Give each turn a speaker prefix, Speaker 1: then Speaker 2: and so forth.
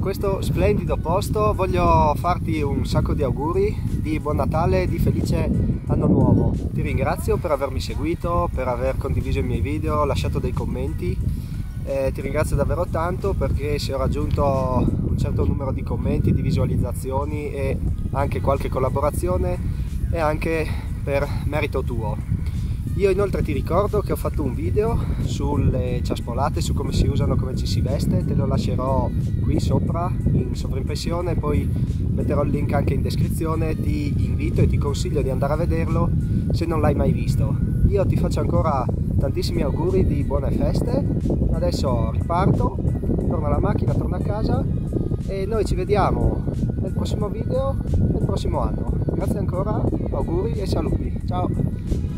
Speaker 1: questo splendido posto voglio farti un sacco di auguri di buon Natale e di felice anno nuovo. Ti ringrazio per avermi seguito, per aver condiviso i miei video, lasciato dei commenti. Ti ringrazio davvero tanto perché se ho raggiunto un certo numero di commenti, di visualizzazioni e anche qualche collaborazione è anche per merito tuo. Io inoltre ti ricordo che ho fatto un video sulle ciaspolate, su come si usano, come ci si veste, te lo lascerò qui sopra in sovraimpressione, poi metterò il link anche in descrizione. Ti invito e ti consiglio di andare a vederlo se non l'hai mai visto. Io ti faccio ancora tantissimi auguri di buone feste, adesso riparto, torno alla macchina, torno a casa e noi ci vediamo nel prossimo video, nel prossimo anno. Grazie ancora, auguri e saluti, ciao!